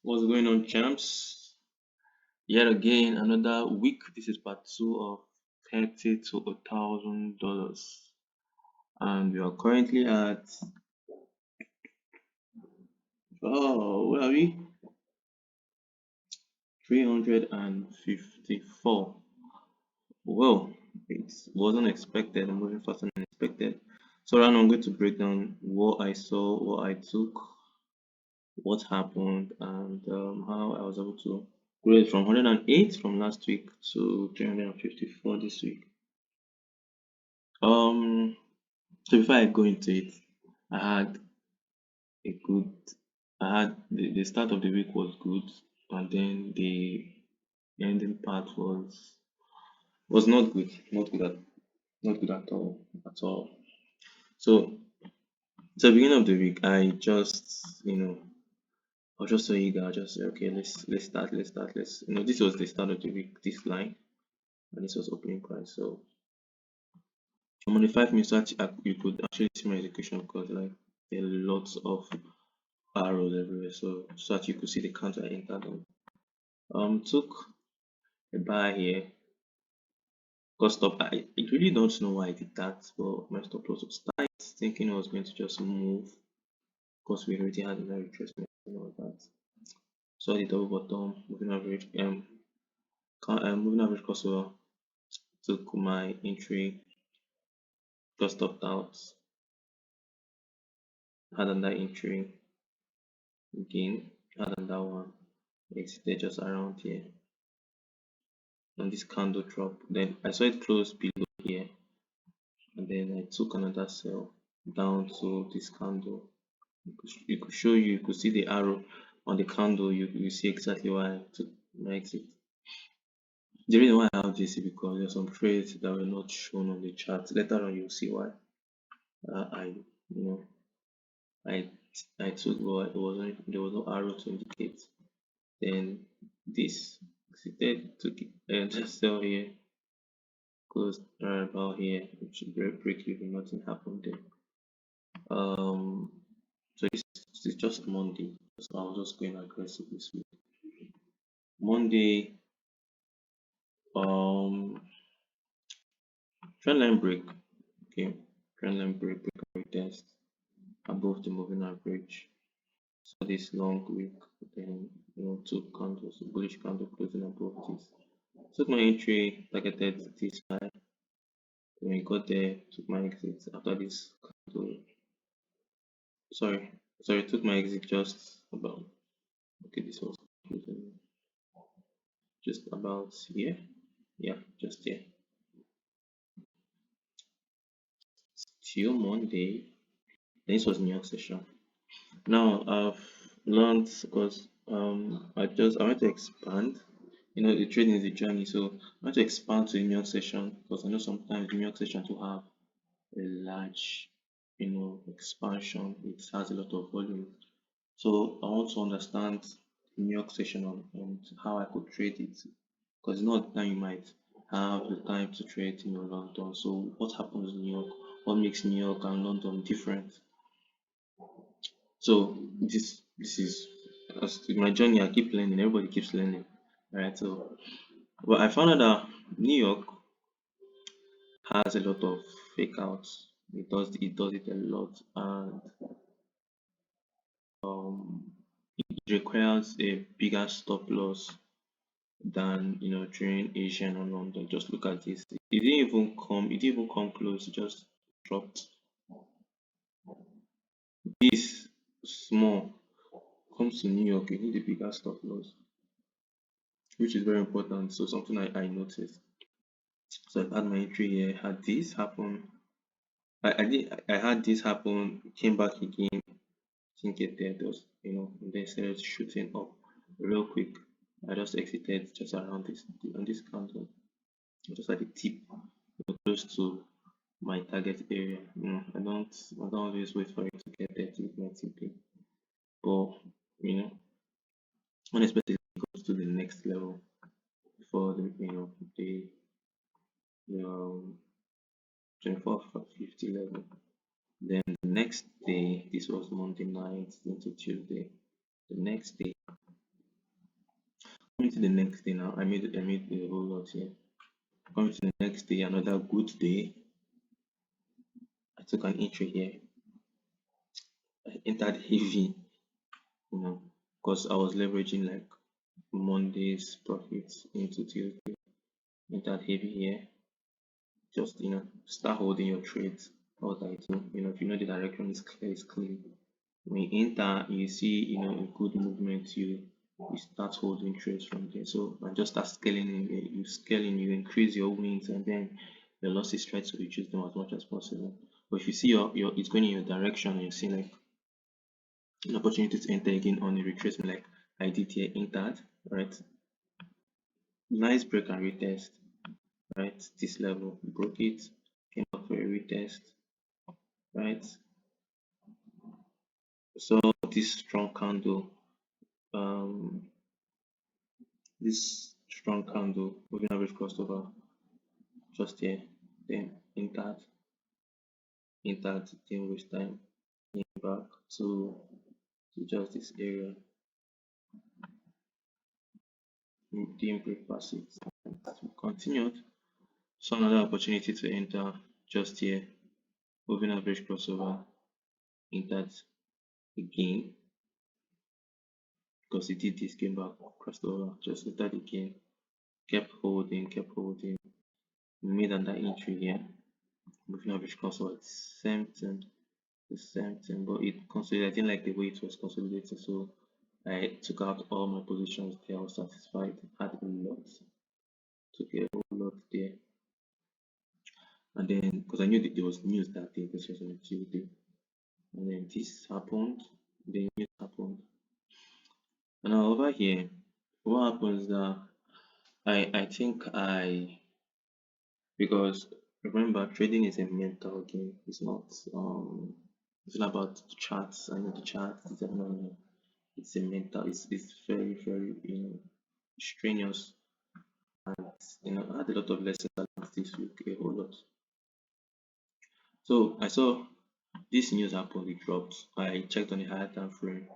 What's going on, champs? Yet again, another week. This is part two of 30 to $1,000, and we are currently at where are we? 354. Well, it wasn't expected. I'm moving faster than expected. So right now I'm going to break down what I saw, what I took, what happened, and how I was able to grow it from 108 from last week to 354 this week. Um, so before I go into it, I had a good, I had the start of the week was good, and then the ending part was not good, not good at all, at all. So, so beginning of the week, I just, I was just so eager. I just said, okay, let's. This was the start of the week, this line, and this was opening price. So I'm on the 5 minutes. You could actually see my execution because like there are lots of arrows everywhere. So that you could see the counter I entered on. Took a buy here. Got stop. I really don't know why I did that, but my stop loss was tight, thinking I was going to just move because we already had a retracement and all that. So the double bottom, moving average crossover. Took my entry, got stopped out, had another entry again, had another one, exited just around here on this candle drop. Then I saw it close below here, and then I took another sell down to this candle. It could show you, you could see the arrow on the candle, you see exactly why I took my exit. The reason why I have this is because there's some trades that were not shown on the chart. Later on, you'll see why. I, you know, I I took, but there was no arrow to indicate. Then this exited, took it, and just sell here, closed right about here, which is very break even, nothing happened there. Um, so it's just Monday, so I was just going aggressive this week. Monday, um, trendline break, okay, trendline break test above the moving average. So this long week, then two candles, bullish candle closing above this. Took my entry, targeted this high. When I got there, took my exit after this candle. Sorry, took my exit just about. Okay, this was closing just about here. Yeah, just here. Till Monday. This was New York session. Now I've learned because I want to expand. The trading is a journey, so I want to expand to the New York session because I know sometimes the New York session to have a large, expansion. It has a lot of volume. So I want to understand the New York session on how I could trade it because not the time you might have the time to trade in London. So what happens in New York? What makes New York and London different? So this is as with my journey. I keep learning. Everybody keeps learning, right? So, but I found out that New York has a lot of fake outs. It does it a lot, and um, it requires a bigger stop loss than during Asian or London. Just look at this. It didn't even come. It didn't even come close. It just dropped. This small comes to New York. You need a bigger stop loss, which is very important. So something I noticed. So I had my entry here. Had this happen, I had this happen. Came back again. Didn't get there. There was and then started shooting up real quick. I just exited just around this on this candle, just at the tip, close to my target area. I don't always wait for it to get there to hit my TP. But unexpectedly it goes to the next level before the 2450 level. Then the next day, this was Monday night into Tuesday. The next day, Coming to the next day now, I made a whole lot here. Coming to the next day, another good day. I took an entry here. I entered heavy, because I was leveraging like Monday's profits into Tuesday. Entered heavy here. Just start holding your trades. What I do, if you know the direction is clear, it's clear. When you enter, you see, a good movement, you start holding trades from there. So and just start scaling in, you scaling, you increase your wins, and then your losses, try to reduce them as much as possible. But if you see your it's going in your direction, and you see like an opportunity to enter again on a retracement, like I did here, entered, right? Nice break and retest, right? This level, broke it, came up for a retest, right? So this strong candle, um, this strong candle, moving average crossover, just here, then entered, didn't waste time, came back to just this area, didn't break past it, continued. So another opportunity to enter just here, moving average crossover, entered again, because it did this, came back, crossed over, just entered again, kept holding, made another entry here, moving average crossover, the same thing, but it consolidated. I didn't like the way it was consolidated, so I took out all my positions there. I was satisfied, had a lot, took a whole lot there, and then because I knew that there was news that day, this was on a Tuesday, and then this happened, the news happened, and now over here, what happens that I think because remember, trading is a mental game. It's not about the charts. I know the charts. It's a mental. It's very very strenuous. I had a lot of lessons I learned this week, a whole lot. So I saw this news happened. It dropped. I checked on the higher time frame.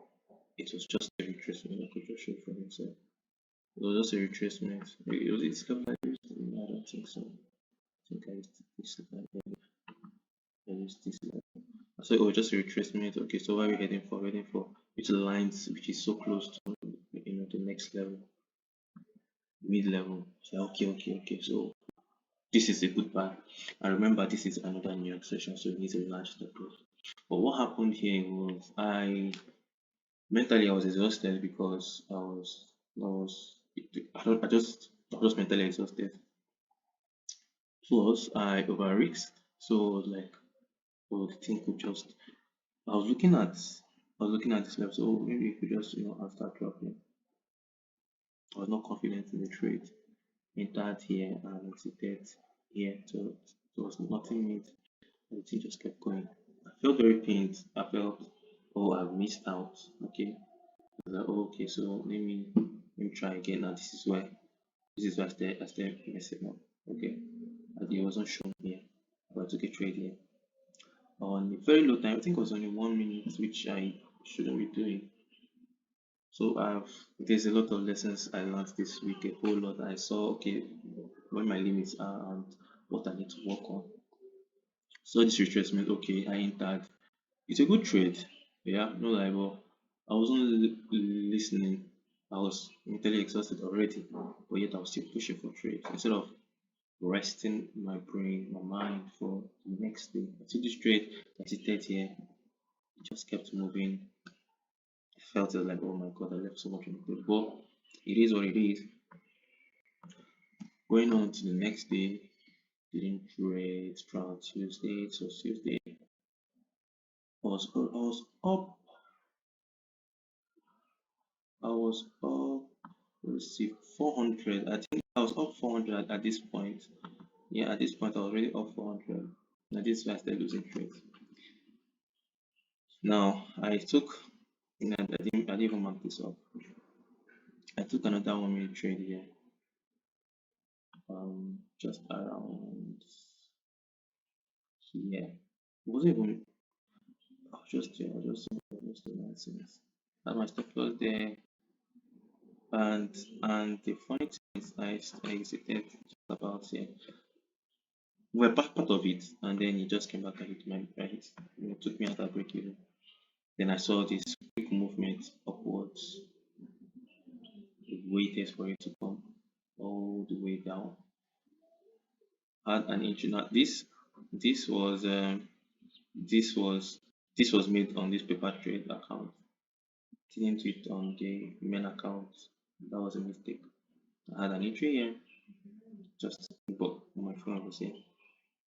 It was just a retracement. I could just show from it. So it was just a retracement. It's level I used. I don't think so. I think I used this level. I used this level. So it was just a retracement. Okay, so what are we heading for? We're heading for which lines which is so close to the next level, mid level. So okay. So this is a good buy. And remember, this is another New York session, so it needs a large stop loss. But what happened here was I was exhausted because I was mentally exhausted. Plus I over risked. So I was like, oh, the thing could just I was looking at this level, so maybe it could just start dropping. I was not confident in the trade. Entered here and exited here, so there was nothing made. Everything just kept going. I felt very pained. I felt, oh, I've missed out. Okay. I was like, oh, okay, so let me try again. Now this is why I started messing up. Okay. And it wasn't shown here. But I took a trade here. On a very low time, I think it was only 1 minute, which I shouldn't be doing. So there's a lot of lessons I learned this week, a whole lot. I saw, okay, where my limits are and what I need to work on. So this retracement, okay, I entered. It's a good trade, yeah, no lie, but I wasn't listening. I was mentally exhausted already, but yet I was still pushing for trades instead of resting my brain, my mind for the next day. I took this trade, I sit here, it just kept moving. I felt like, oh my god, I left so much on the table. But it is what it is. Going on to the next day, didn't trade throughout Tuesday. So Tuesday, I was up. I was up. Let's see, 400. I think I was up 400 at this point. Yeah, at this point I was already up 400. Now this is why I started losing trades. Now I took. I didn't even mark this up. I took another 1 minute trade here. Just around here. It wasn't even. I was just doing nonsense. Had my stop loss there. And the funny thing is, I exited just about here. We were part of it, and then it just came back and hit my right. It took me out of break even. Then I saw this quick movement upwards. It waited for it to come all the way down. Had an inch. Now this was this was made on this paper trade account. Didn't do it on the main account. That was a mistake. I had an entry here, just but my phone was here.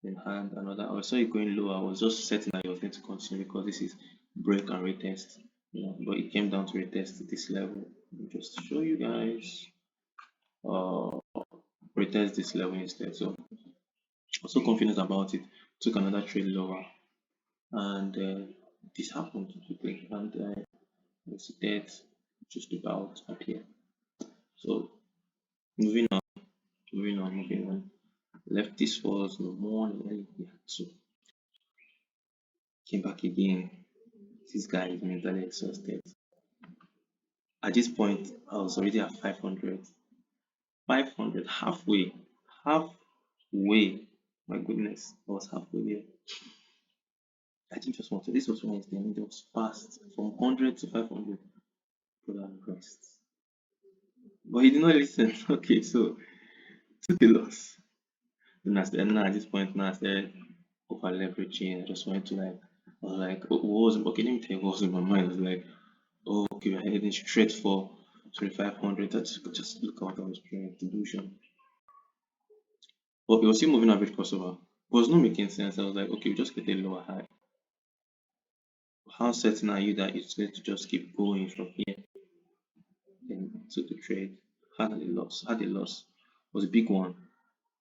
Then had another. I saw it going low. I was just certain that it was going to continue because this is break and retest. But it came down to retest this level. Just to show you guys, uh, retest this level instead. So I was so confident about it. Took another trade lower, and this happened quickly, and exited just about up here. So moving on, moving on. Left this was in the morning, early, yeah, so came back again. This guy is mentally exhausted. At this point, I was already at 500. 500, halfway. My goodness, I was halfway there. I didn't just want to. This was Wednesday, and it was fast from 100 to 500. Put on rest. But he did not listen. Okay, so took a loss. Then at this point, now I started over leveraging. I just wanted to like, I was like, what was, okay, let me tell you what was in my mind. I was like, oh, okay, we're heading straight for 2500. That's just look out, I was doing delusion. But it was still moving average crossover. It was not making sense. I was like, okay, we just get a lower high. How certain are you that it's going to just keep going from here? Then I took the trade, had a loss. It was a big one.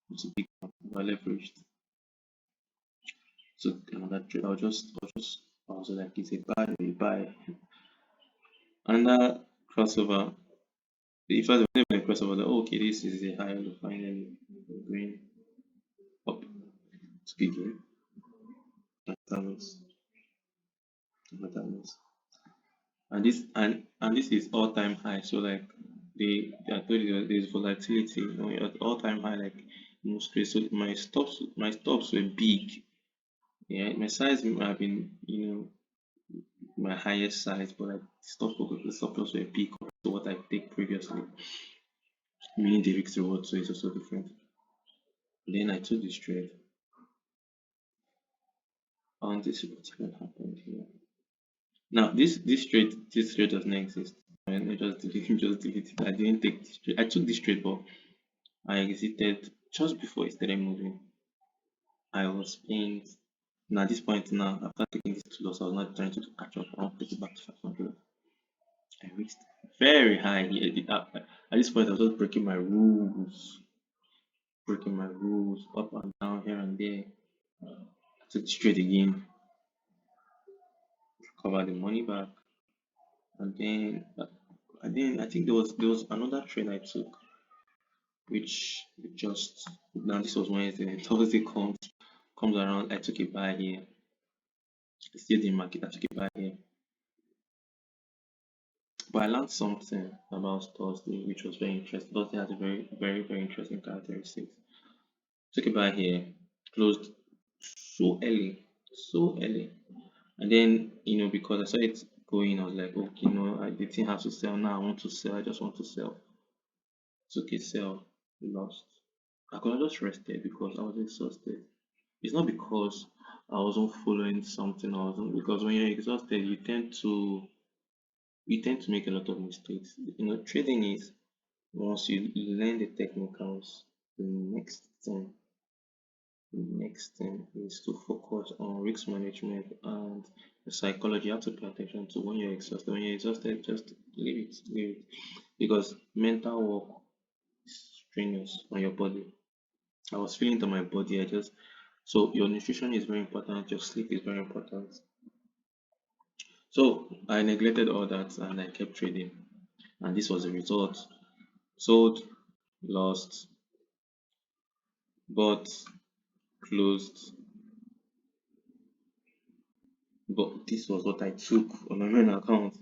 It was a big one. I leveraged. Took another trade. I was like, it's a buy, a buy. Another crossover. If I was even a crossover, like, oh, okay, this is a high low finally going up to begin. That was. And this is all time high. So like I told you there's volatility, at all time high, like most trades. So my stops were big. Yeah, my size might have been, my highest size, but like the stop loss were big compared to what I take previously. Meaning the risk reward, so it's also different. Then I took this trade, and this is what happened here. Now this trade does not exist. I just delete it. I didn't take this trade. I took this trade, but I exited just before it started moving. I was in. Now at this point now, after taking this two loss, I was not trying to catch up. I want to take it back to 500. I reached very high here. At this point, I was just breaking my rules up and down here and there. I took this trade again, cover the money back, and then I think there was another trade I took, which just now this was Wednesday. Thursday comes around. I took a buy here. Still the market. I took a buy here. But I learned something about Thursday, which was very interesting. Thursday has a very, very, very interesting characteristics. Took a buy here, closed so early. And then, because I saw it going, I was like, okay, the thing has to sell now. I want to sell. I just want to sell. Took a sell, lost. I could have just rested because I was exhausted. It's not because I wasn't following something. I wasn't because when you're exhausted, you tend to make a lot of mistakes. Trading is once you learn the technicals, the next thing is to focus on risk management and the psychology. You have to pay attention to when you're exhausted. When you're exhausted, just leave it, because mental work is strenuous on your body. I was feeling it on my body. So your nutrition is very important. Your sleep is very important. So I neglected all that and I kept trading, and this was the result. Sold, lost, bought, closed, but this was what I took on my main account.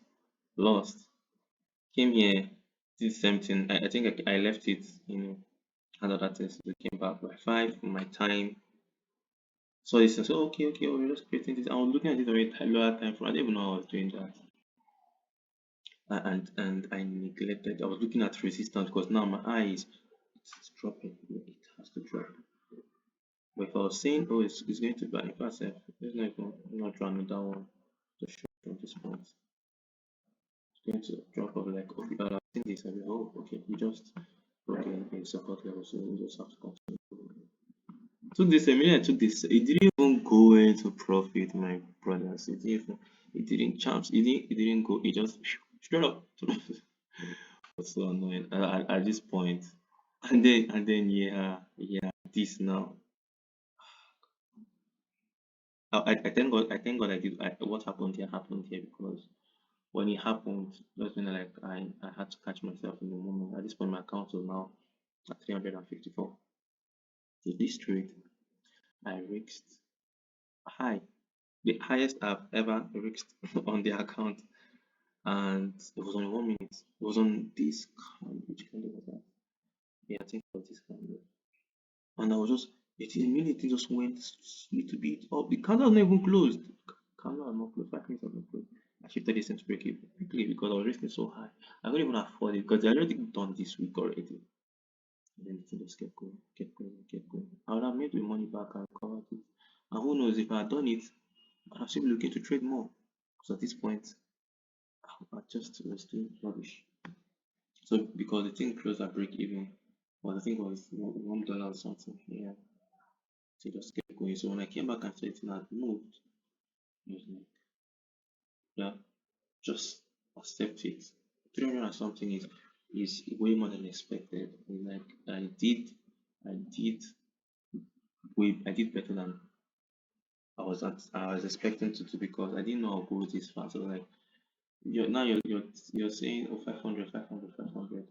Lost. Came here, the same thing. I think I left it, and other things. So came back by 5 my time. So he said, so okay, we're just creating this. I was looking at it already lower time for I didn't even know I was doing that. And I neglected. I was looking at resistance because now my eyes it's dropping. It has to drop. But if I was saying, oh, it's going to be in fact, let's not even not draw another one to show from this point. It's going to drop off like okay, I've seen this. I'll be oh okay, we just okay in support level, so we just have to continue. Took this a minute. I took this. It didn't even go into profit, my brothers. It didn't chance. It didn't go. It just straight up. Was so annoying at this point. And then yeah, this now. I thank God I did. What happened here because when it happened, that's when I had to catch myself in the moment. At this point, my account was now at 354. So this trade, I risked high, the highest I've ever risked on the account, and it was only 1 minute. It was on this candle. Which candle was that? Yeah, I think it was this candle. And I was just it immediately just went little bit up. The candle was not even closed. Candle was not closed. 5 minutes was not closed. I shifted this into break even quickly because I was risking so high. I couldn't even afford it because I already done this week already. And then the thing just kept going. I would have made the money back and recovered it. And who knows if I had done it, I'd still be looking to trade more. Because at this point, I just was doing rubbish. So because the thing closed at break even, well, the thing was $1 or something. Yeah. So it just kept going. So when I came back and saw it had moved, I was like, yeah, just accept it. 300 and something is way more than expected. Like I did I did better than I was expecting to do because I didn't know I'll go this far. So like you're saying oh 500, 500, 500.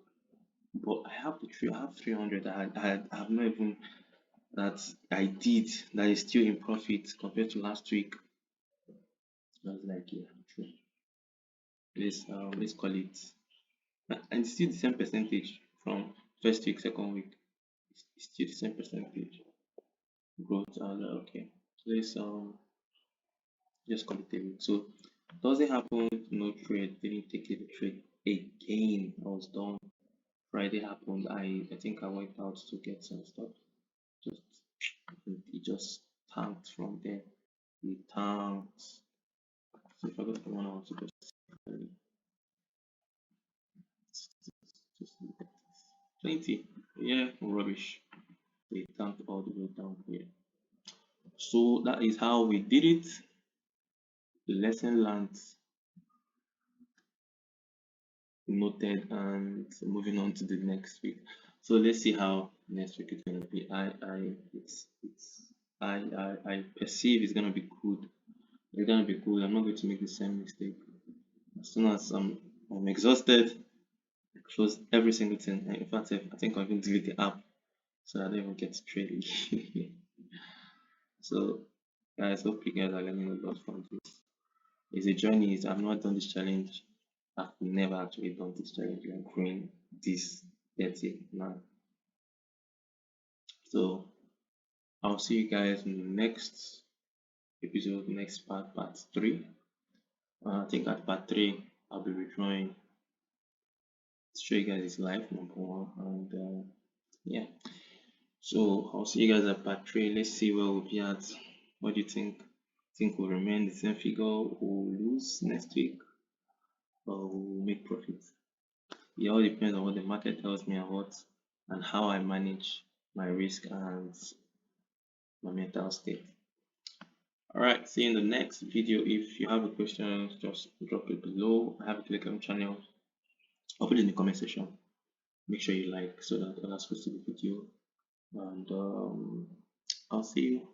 But I have 300 I have not even that I did that is still in profit compared to last week. I was like, yeah, true. Let's call it, and it's still the same percentage from first week, second week. It's still the same percentage growth. I was like, okay, let's just call it a week. So doesn't happen, no trade, didn't take it the trade again. I was done. Friday happened. I think I went out to get some stuff. Just it just tanked from there. It tanked. So if I go to the one I want to go to, just look at this. 20. Yeah, rubbish. They tanked all the way down here. So that is how we did it. Lesson learned, noted, and moving on to the next week. So let's see how next week is gonna be. It's I perceive it's gonna be good. It's gonna be good. I'm not going to make the same mistake. As soon as I'm exhausted, I close every single thing. And in fact, I think I'll even delete the app so I don't even get to trade again. So guys, hope you guys are learning a lot from this. It's a journey. I've not done this challenge. I've never actually done this challenge. Like growing this dirty now. So I'll see you guys in the next episode, next part 3. I think at part 3 I'll be withdrawing to show you guys his life number 1, and yeah. So I'll see you guys at part 3. Let's see where we'll be at. What do you think? Think we'll remain the same figure, we'll lose next week, or we'll make profit? It all depends on what the market tells me and how I manage my risk and my mental state. Alright, see you in the next video. If you have a question, just drop it below. I have a Telegram channel. I'll put it in the comment section. Make sure you like so that others will see the video. And I'll see you